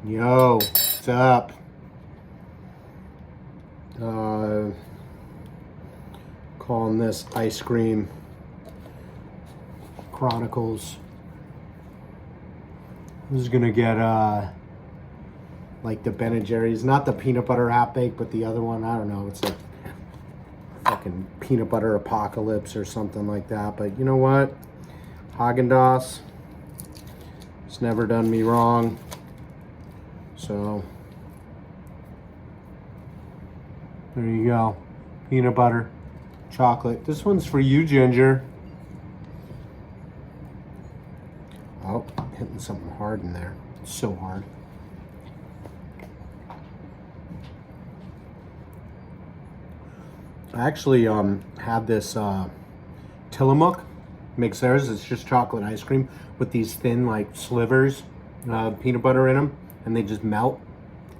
Yo, what's up? Calling this ice cream Chronicles. This is gonna get like the Ben & Jerry's, not the peanut butter half baked, but the other one. I don't know. It's like fucking peanut butter apocalypse or something like that. But you know what? Haagen-Dazs. It's never done me wrong. So there you go. Peanut butter, chocolate. This one's for you, Ginger. Oh, hitting something hard in there. It's so hard. I actually had this Tillamook makes theirs. It's just chocolate ice cream with these thin like slivers peanut butter in them, and they just melt.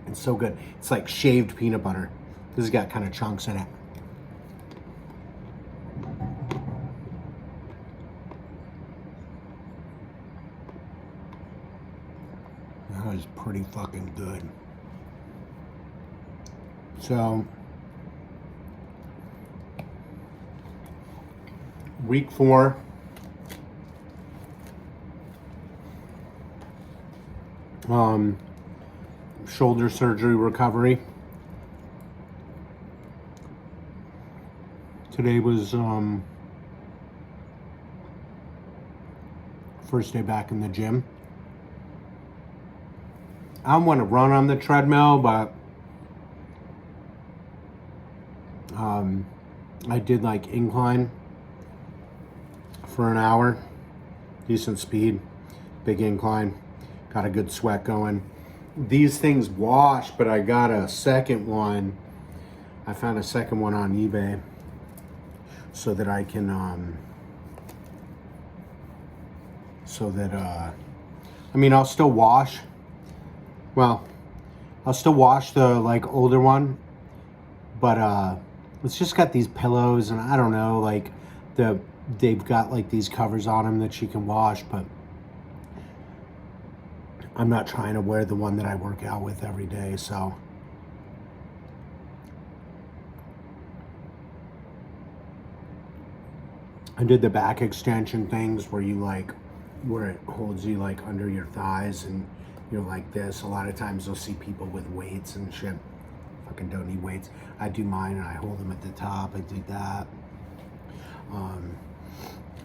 It's so good. It's like shaved peanut butter. This has got kind of chunks in it. That is pretty fucking good. So, week 4. Shoulder surgery recovery. Today was first day back in the gym. I don't want to run on the treadmill, but I did like incline for an hour. Decent speed, big incline. Got a good sweat going. These things wash, but I got a second one. I found a second one on eBay so that I can, I mean, I'll still wash. Well, I'll still wash the like older one, but it's just got these pillows, and I don't know, like they've got like these covers on them that you can wash, but I'm not trying to wear the one that I work out with every day, so. I did the back extension things where you like, where it holds you like under your thighs and you're like this. A lot of times you'll see people with weights and shit. Fucking don't need weights. I do mine and I hold them at the top. I do that.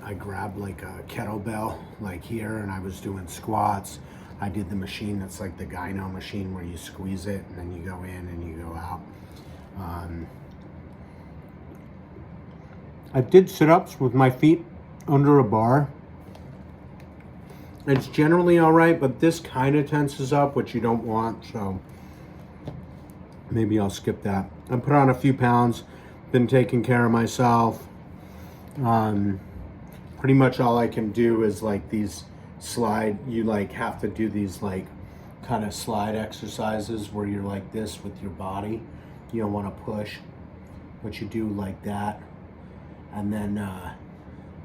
I grabbed like a kettlebell like here and I was doing squats. I did the machine that's like the gyno machine where you squeeze it and then you go in and you go out. I did sit-ups with my feet under a bar. It's generally all right, but this kind of tenses up, which you don't want, so maybe I'll skip that. I put on a few pounds, been taking care of myself. Pretty much all I can do is like these slide, you like have to do these like kind of slide exercises where you're like this with your body. You don't want to push, but you do like that. And then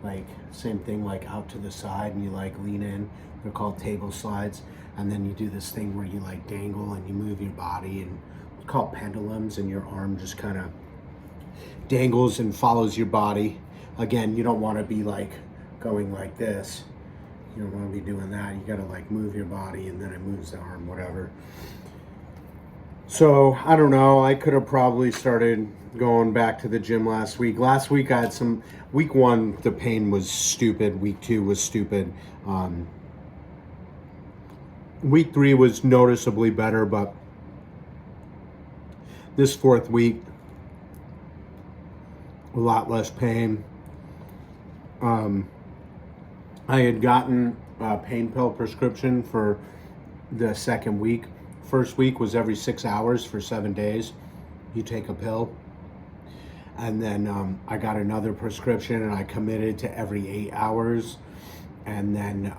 like same thing, like out to the side and you like lean in. They're called table slides. And then you do this thing where you like dangle and you move your body, and it's called pendulums, and your arm just kind of dangles and follows your body. Again, you don't want to be like going like this. You don't want to be doing that. You got to like move your body and then it moves the arm, whatever. So I don't know. I could have probably started going back to the gym last week. Last week I had some, week 1, the pain was stupid. Week 2 was stupid. Week 3 was noticeably better, but this 4th week, a lot less pain. I had gotten a pain pill prescription for the 2nd week. First week was every 6 hours for 7 days. You take a pill. And then I got another prescription and I committed to every 8 hours. And then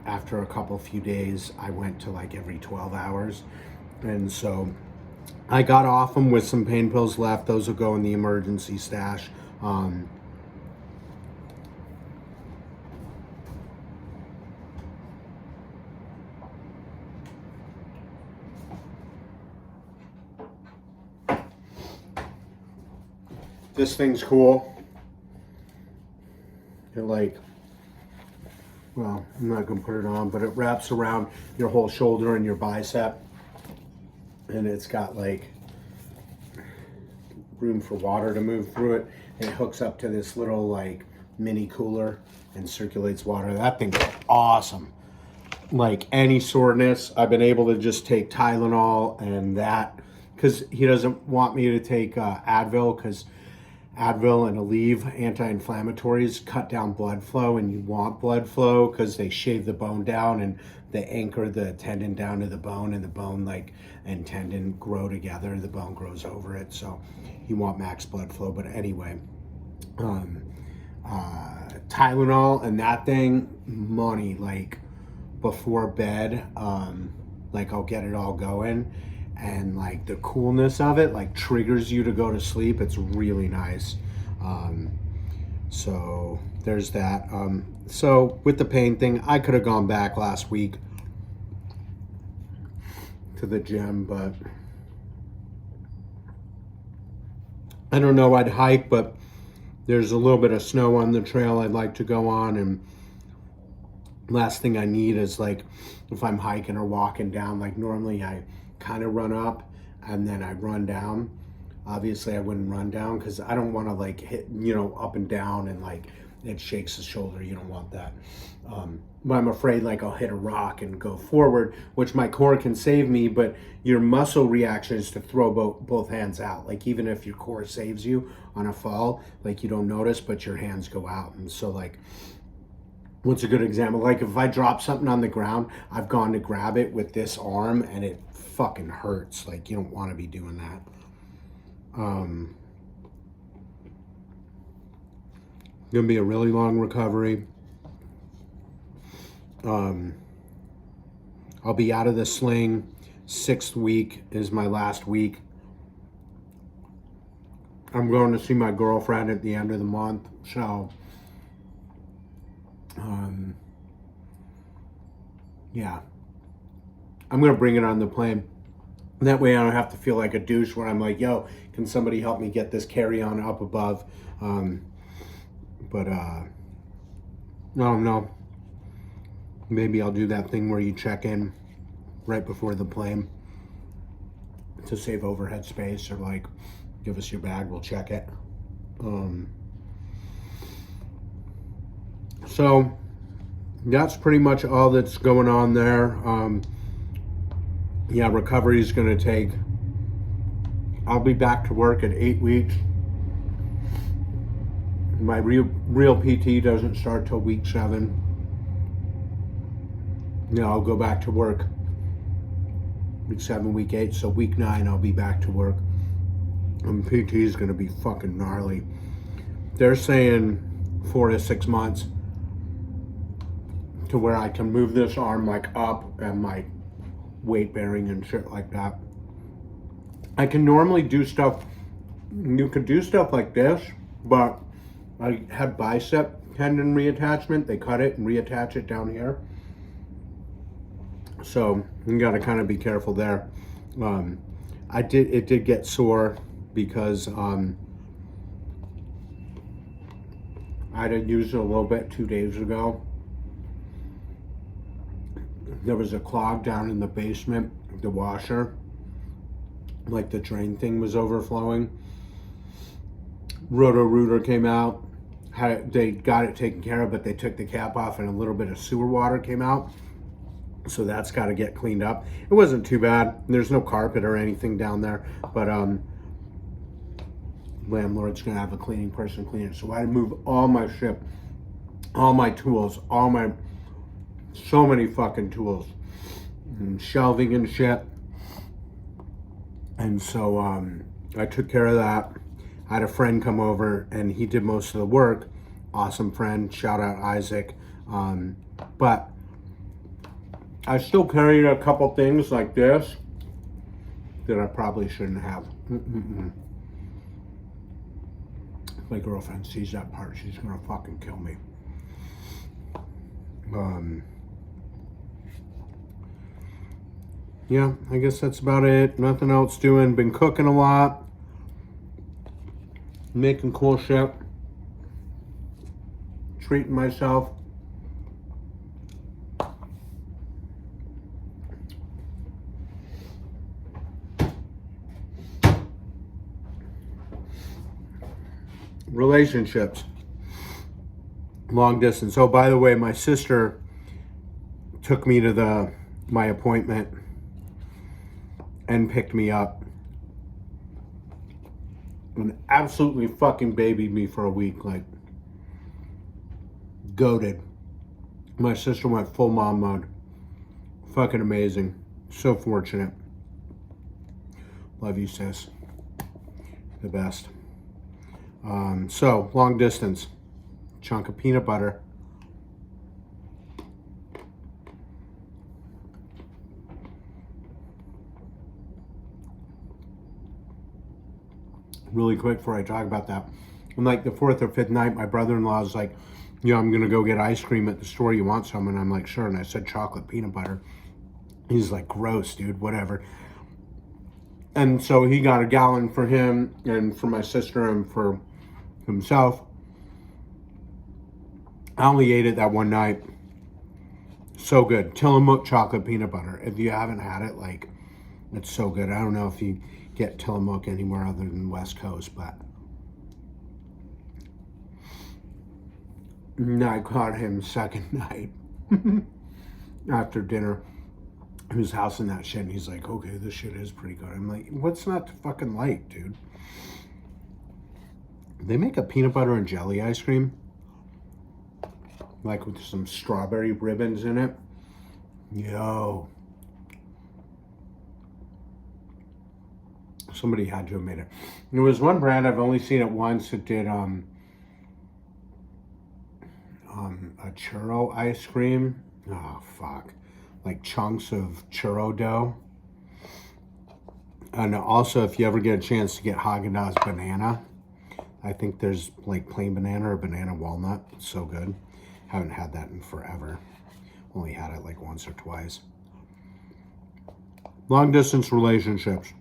after a few days, I went to like every 12 hours. And so I got off them with some pain pills left. Those will go in the emergency stash. This thing's cool. It like, well, I'm not gonna put it on, but it wraps around your whole shoulder and your bicep. And it's got like room for water to move through it. And it hooks up to this little like mini cooler and circulates water. That thing's awesome. Like any soreness, I've been able to just take Tylenol and that, because he doesn't want me to take Advil, because Advil and Aleve, anti-inflammatories, cut down blood flow, and you want blood flow because they shave the bone down and they anchor the tendon down to the bone, and the bone and tendon grow together. The bone grows over it, so you want max blood flow. But anyway, Tylenol and that thing, money, like before bed, like I'll get it all going. And like the coolness of it like triggers you to go to sleep. It's really nice. So there's that. So with the pain thing, I could have gone back last week to the gym, but I don't know. I'd hike, but there's a little bit of snow on the trail I'd like to go on, and last thing I need is like if I'm hiking or walking down, like normally I kind of run up and then I run down. Obviously I wouldn't run down because I don't want to like hit, up and down and like it shakes the shoulder. You don't want that. But I'm afraid like I'll hit a rock and go forward, which my core can save me, but your muscle reaction is to throw both hands out. Like even if your core saves you on a fall, like you don't notice, but your hands go out. And so like, what's a good example? Like if I drop something on the ground, I've gone to grab it with this arm and it fucking hurts. Like you don't want to be doing that. Gonna be a really long recovery. I'll be out of the sling. 6th week is my last week. I'm going to see my girlfriend at the end of the month, so yeah, I'm gonna bring it on the plane. That way I don't have to feel like a douche when I'm like, yo, can somebody help me get this carry-on up above? No, maybe I'll do that thing where you check in right before the plane to save overhead space, or like give us your bag, we'll check it. So that's pretty much all that's going on there. Yeah, recovery is going to take, I'll be back to work at 8 weeks. My real PT doesn't start till week 7. Yeah, I'll go back to work week 7, week 8. So week 9, I'll be back to work. And PT is going to be fucking gnarly. They're saying 4 to 6 months to where I can move this arm like up and like weight bearing and shit like that. I can normally do stuff, you could do stuff like this, but I had bicep tendon reattachment. They cut it and reattach it down here. So you gotta kind of be careful there. It did get sore because I had used it a little bit 2 days ago. There was a clog down in the basement, the washer, like the drain thing was overflowing. Roto-Rooter came out, they got it taken care of, but they took the cap off and a little bit of sewer water came out. So that's got to get cleaned up. It wasn't too bad. There's no carpet or anything down there, but landlord's gonna have a cleaning person clean it. So I had to move all my shit, all my tools, so many fucking tools and shelving and shit. And so I took care of that. I had a friend come over and he did most of the work. Awesome friend, shout out Isaac. But I still carried a couple things like this that I probably shouldn't have. If my girlfriend sees that part, she's gonna fucking kill me. Yeah, I guess that's about it. Nothing else doing. Been cooking a lot. making cool shit, treating myself. Relationships. Long distance. Oh, by the way, my sister took me to my appointment and picked me up and absolutely fucking babied me for a week, like goated. My sister went full mom mode. Fucking amazing. So fortunate. Love you, sis. The best. So, long distance. Chunk of peanut butter. Really quick before I talk about that. On like the 4th or 5th night, my brother-in-law is like, I'm going to go get ice cream at the store. You want some? And I'm like, sure. And I said chocolate peanut butter. He's like, gross, dude, whatever. And so he got a gallon for him and for my sister and for himself. I only ate it that one night. So good. Tillamook chocolate peanut butter. If you haven't had it, like, it's so good. I don't know if you get Tillamook anywhere other than West Coast, but I caught him second night after dinner. He was housing that shit, and he's like, okay, this shit is pretty good. I'm like, what's not to fucking like, dude? They make a peanut butter and jelly ice cream, like with some strawberry ribbons in it. Yo. Somebody had to have made it. There was one brand, I've only seen it once, that did a churro ice cream. Oh, fuck. Like chunks of churro dough. And also, if you ever get a chance to get Haagen-Dazs banana, I think there's like plain banana or banana walnut. It's so good. Haven't had that in forever. Only had it like once or twice. Long distance relationships.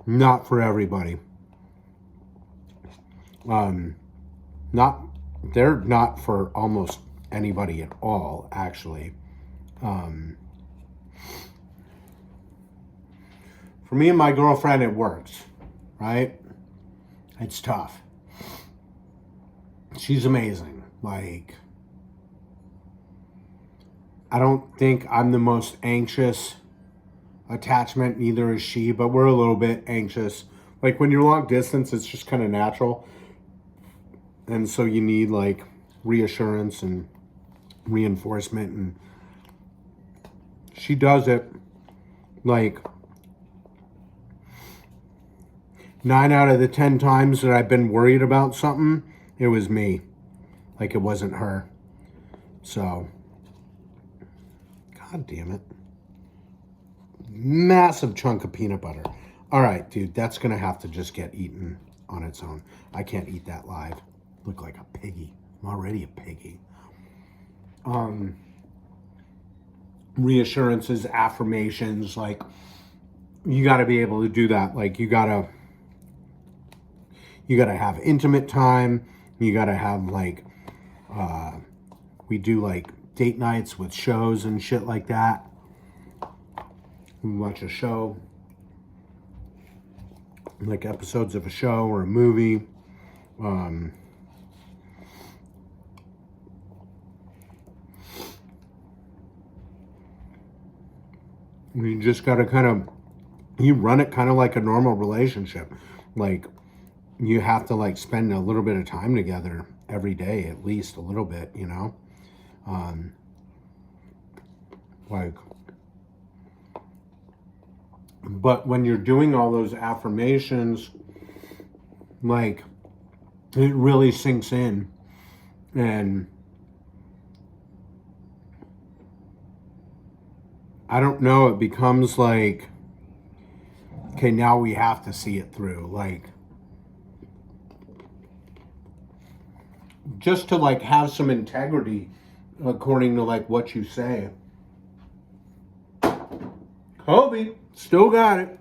Not for everybody. They're not for almost anybody at all, actually. For me and my girlfriend, it works, right? It's tough. She's amazing. Like, I don't think I'm the most anxious attachment, neither is she, but we're a little bit anxious. Like, when you're long distance, it's just kind of natural. And so you need, like, reassurance and reinforcement, and she does it. Like, 9 out of the 10 times that I've been worried about something, it was me. Like, it wasn't her. So, God damn it. Massive chunk of peanut butter. All right, dude, that's going to have to just get eaten on its own. I can't eat that live. Look like a piggy. I'm already a piggy. Reassurances, affirmations, like, you got to be able to do that. Like, you got to have intimate time. You got to have, like, we do, like, date nights with shows and shit like that. We watch a show, like episodes of a show or a movie. You just got to you run it kind of like a normal relationship. Like, you have to, like, spend a little bit of time together every day, at least a little bit, you know? But when you're doing all those affirmations, like, it really sinks in. And I don't know, it becomes like, okay, now we have to see it through. Like, just to, like, have some integrity according to, like, what you say. Kobe, still got it.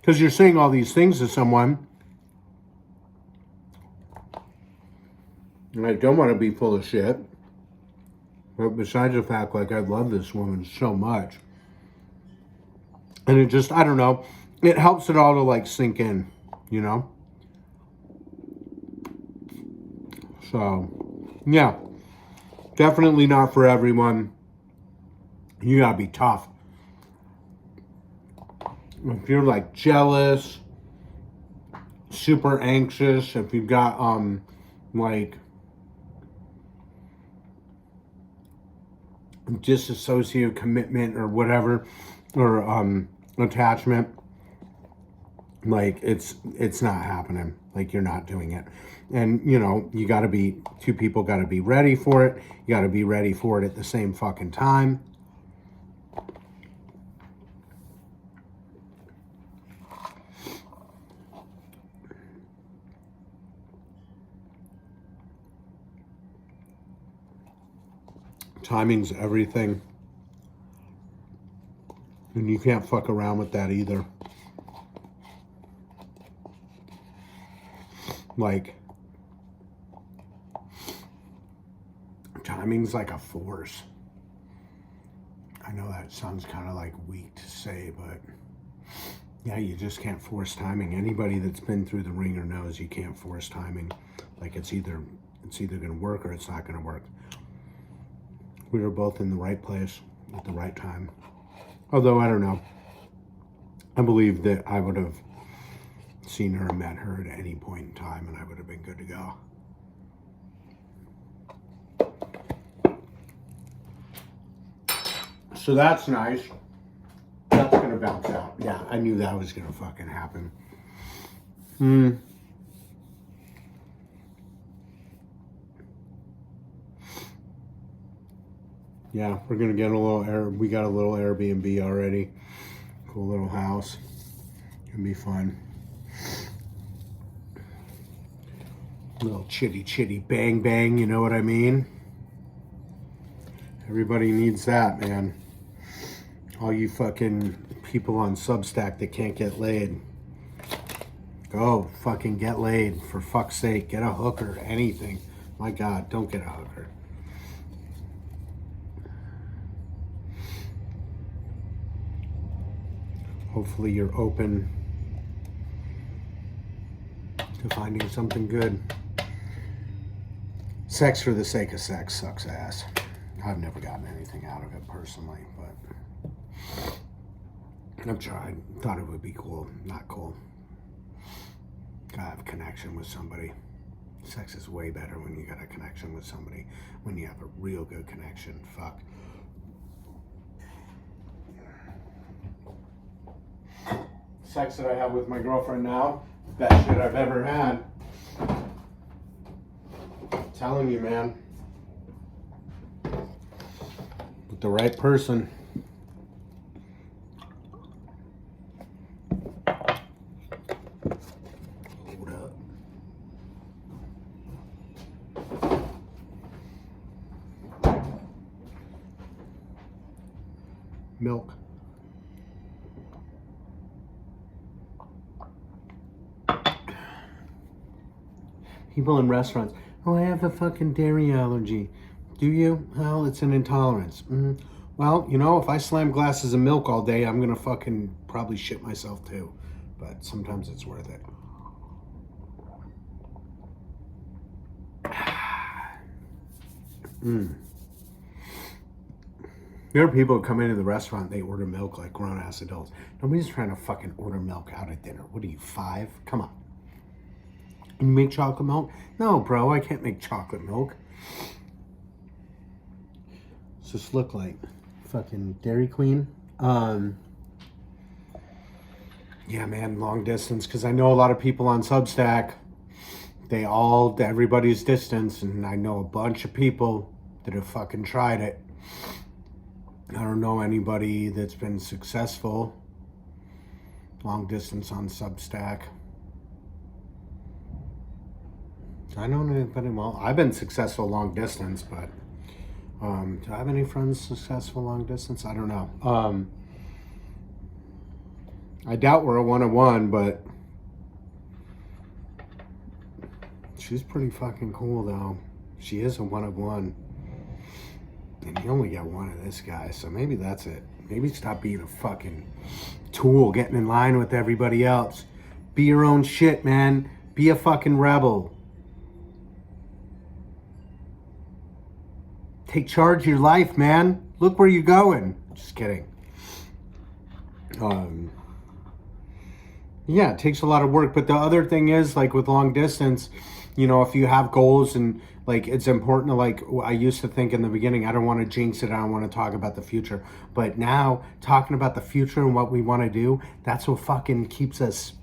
Because you're saying all these things to someone, and I don't want to be full of shit. But besides the fact, like, I love this woman so much. And it just, I don't know, it helps it all to, like, sink in, you know? So, yeah. Definitely not for everyone. You gotta be tough. If you're, like, jealous, super anxious, if you've got, like, disassociative commitment or whatever, or attachment, like, it's not happening. Like, you're not doing it. And, you know, you gotta be, two people gotta be ready for it. You gotta be ready for it at the same fucking time. Timing's everything. And you can't fuck around with that either. Like, timing's like a force. I know that sounds kind of like weak to say, but yeah, you just can't force timing. Anybody that's been through the ringer knows you can't force timing. Like, it's either going to work or it's not going to work. We were both in the right place at the right time. Although, I don't know. I believe that I would have seen her and met her at any point in time and I would have been good to go. So that's nice. That's going to bounce out. Yeah, I knew that was going to fucking happen. Yeah, we're going to get a little we got a little Airbnb already. Cool little house. Gonna be fun. A little chitty bang bang, you know what I mean? Everybody needs that, man. All you fucking people on Substack that can't get laid. Go fucking get laid, for fuck's sake. Get a hooker, anything. My God, don't get a hooker. Hopefully you're open to finding something good. Sex for the sake of sex sucks ass. I've never gotten anything out of it personally, but I've tried. Thought it would be cool. Not cool. Gotta have a connection with somebody. Sex is way better when you got a connection with somebody. When you have a real good connection. Fuck. Sex that I have with my girlfriend now, best shit I've ever had. I'm telling you, man. With the right person. Hold up. Milk. People in restaurants, oh, I have a fucking dairy allergy. Do you? Well, it's an intolerance. Well, you know, if I slam glasses of milk all day, I'm gonna fucking probably shit myself too. But sometimes it's worth it. There are people who come into the restaurant, they order milk like grown-ass adults. Nobody's trying to fucking order milk out at dinner. What are you, 5? Come on. You make chocolate milk? No, bro, I can't make chocolate milk. What's this look like? Fucking Dairy Queen? Yeah, man, long distance. Because I know a lot of people on Substack. Everybody's distance. And I know a bunch of people that have fucking tried it. I don't know anybody that's been successful. Long distance on Substack. I don't know anybody. Well, I've been successful long distance, but do I have any friends successful long distance? I don't know. I doubt we're a 1-on-1, but she's pretty fucking cool, though. She is a 1-of-1. And you only get one of this guy, so maybe that's it. Maybe stop being a fucking tool, getting in line with everybody else. Be your own shit, man. Be a fucking rebel. Take charge of your life, man. Look where you're going. Just kidding. Yeah, it takes a lot of work. But the other thing is, like with long distance, you know, if you have goals and like it's important to, like, I used to think in the beginning, I don't want to jinx it. I don't want to talk about the future. But now talking about the future and what we want to do, that's what fucking keeps us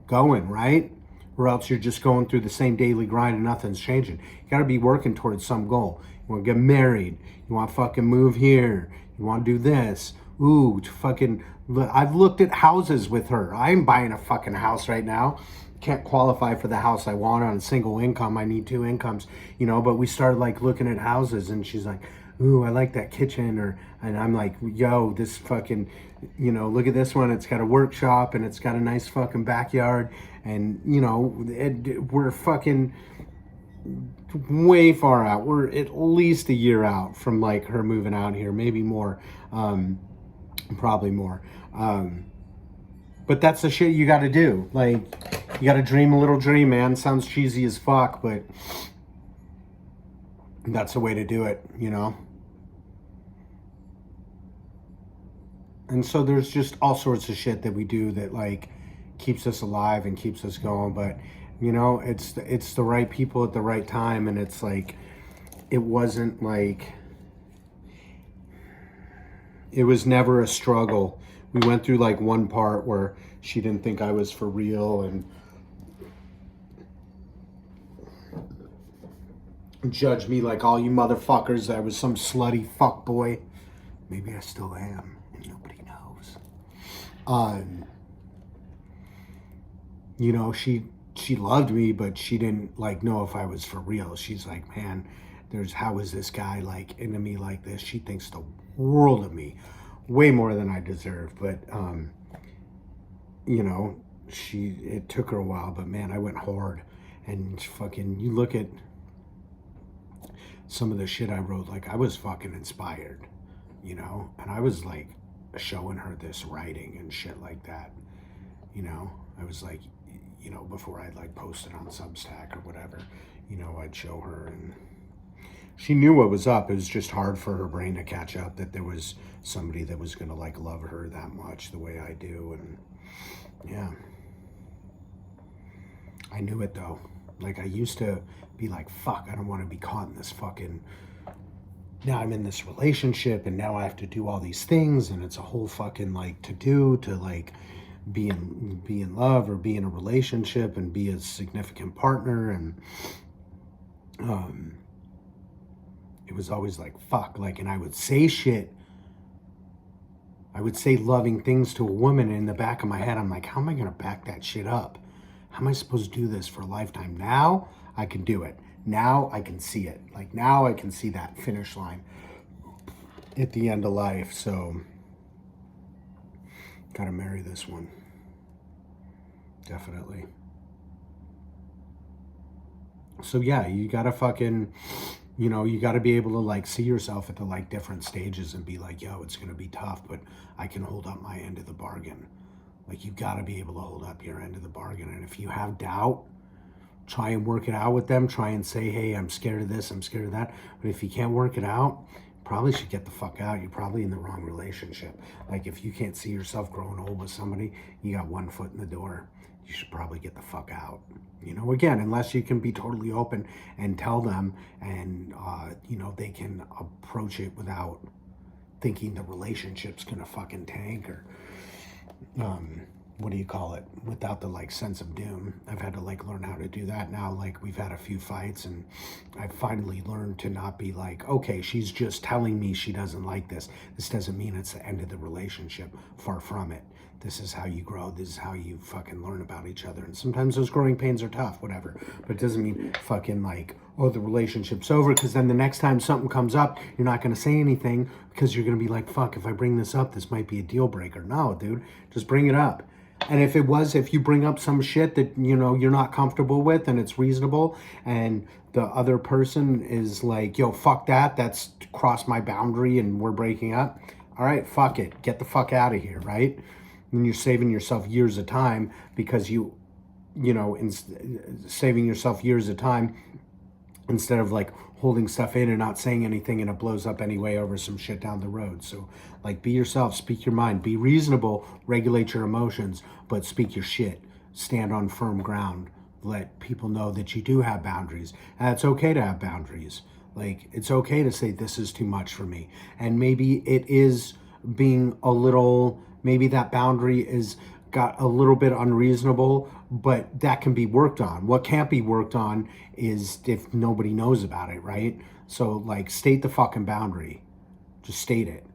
going, right? Or else you're just going through the same daily grind and nothing's changing. You got to be working towards some goal. You want to get married. You want to fucking move here. You want to do this. Ooh, fucking, I've looked at houses with her. I'm buying a fucking house right now. Can't qualify for the house I want on a single income. I need 2 incomes, you know, but we started like looking at houses and she's like, ooh, I like that kitchen. And I'm like, yo, this fucking, you know, look at this one. It's got a workshop and it's got a nice fucking backyard. And, you know, we're fucking way far out. We're at least a year out from like her moving out here, maybe more, probably more. But that's the shit you got to do. Like, you got to dream a little dream, man. Sounds cheesy as fuck, but that's the way to do it, you know? And so there's just all sorts of shit that we do that, like, keeps us alive and keeps us going. But, you know, it's the right people at the right time. And it's like, it wasn't like, it was never a struggle. We went through like one part where she didn't think I was for real and judged me like, all you motherfuckers, I was some slutty fuck boy. Maybe I still am, and nobody knows. You know, she loved me, but she didn't like know if I was for real. She's like, man, how is this guy like into me like this? She thinks the world of me, way more than I deserve. But you know, it took her a while, but man, I went hard. And fucking, you look at some of the shit I wrote, like I was fucking inspired, you know, and I was like showing her this writing and shit like that, you know. I was like, you know, before I'd like post it on Substack or whatever, you know, I'd show her, and she knew what was up. It was just hard for her brain to catch up that there was somebody that was gonna like love her that much the way I do. And yeah, I knew it though. Like, I used to be like, fuck, I don't want to be caught in this fucking, now I'm in this relationship and now I have to do all these things and it's a whole fucking like to do to like be in love or be in a relationship and be a significant partner. And it was always like, fuck, like, and I would say shit. I would say loving things to a woman, and in the back of my head, I'm like, how am I going to back that shit up? How am I supposed to do this for a lifetime? Now I can do it. Now I can see it. Like, now I can see that finish line at the end of life. So, gotta marry this one. Definitely. So yeah, you gotta fucking, you know, you gotta be able to like see yourself at the like different stages and be like, yo, it's gonna be tough, but I can hold up my end of the bargain. Like, you gotta be able to hold up your end of the bargain. And if you have doubt, try and work it out with them. Try and say, hey, I'm scared of this, I'm scared of that. But if you can't work it out, probably should get the fuck out. You're probably in the wrong relationship. Like, if you can't see yourself growing old with somebody, you got one foot in the door, you should probably get the fuck out. You know, again, unless you can be totally open and tell them, and you know, they can approach it without thinking the relationship's gonna fucking tank, or what do you call it, without the like sense of doom. I've had to like learn how to do that now. Like, we've had a few fights and I've finally learned to not be like, okay, she's just telling me she doesn't like this. This doesn't mean it's the end of the relationship. Far from it. this is how you grow. This is how you fucking learn about each other. And sometimes those growing pains are tough, whatever. But it doesn't mean fucking like, oh, the relationship's over. Because then the next time something comes up, you're not going to say anything because you're going to be like, fuck, if I bring this up, this might be a deal breaker. No, dude, just bring it up. And if you bring up some shit that, you know, you're not comfortable with and it's reasonable and the other person is like, yo, fuck that, that's crossed my boundary and we're breaking up. All right, fuck it. Get the fuck out of here, right? And you're saving yourself years of time because saving yourself years of time instead of like holding stuff in and not saying anything and it blows up anyway over some shit down the road. So like, be yourself, speak your mind, be reasonable, regulate your emotions, but speak your shit, stand on firm ground, let people know that you do have boundaries. And it's okay to have boundaries. Like, it's okay to say this is too much for me. And maybe it is being a little, maybe that boundary is got a little bit unreasonable, but that can be worked on. What can't be worked on is if nobody knows about it, right? So like, state the fucking boundary. Just state it.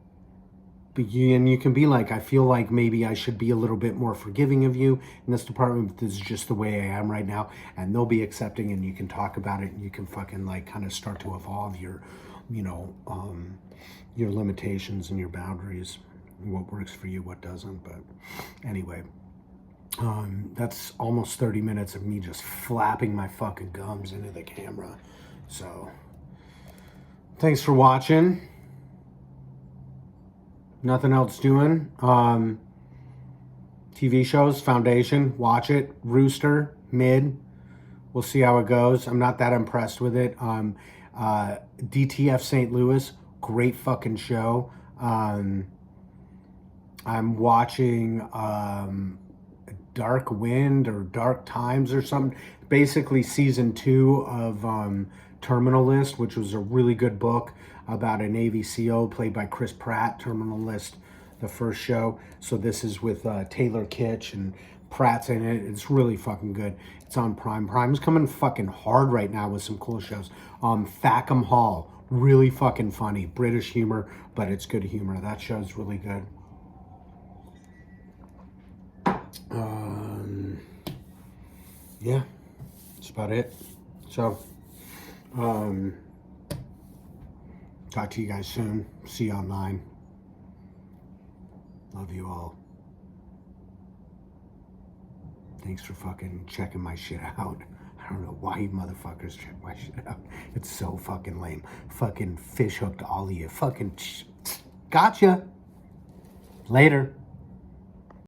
But you can be like, I feel like maybe I should be a little bit more forgiving of you in this department. This is just the way I am right now. And they'll be accepting and you can talk about it and you can fucking like kind of start to evolve your, your limitations and your boundaries. What works for you, what doesn't. But anyway, that's almost 30 minutes of me just flapping my fucking gums into the camera. So thanks for watching. Nothing else doing. TV shows, Foundation, watch it. Rooster, mid. We'll see how it goes. I'm not that impressed with it. DTF St. Louis, great fucking show. I'm watching Dark Wind or Dark Times or something. Basically season 2 of Terminal List, which was a really good book about a Navy SEAL played by Chris Pratt. Terminal List, the first show. So this is with Taylor Kitsch and Pratt's in it. It's really fucking good. It's on Prime. Prime's coming fucking hard right now with some cool shows. Thackham Hall, really fucking funny. British humor, but it's good humor. That show's really good. Yeah, that's about it. So, talk to you guys soon. See you online. Love you all. Thanks for fucking checking my shit out. I don't know why you motherfuckers check my shit out. It's so fucking lame. Fucking fish hooked all of you. Fucking gotcha. Later.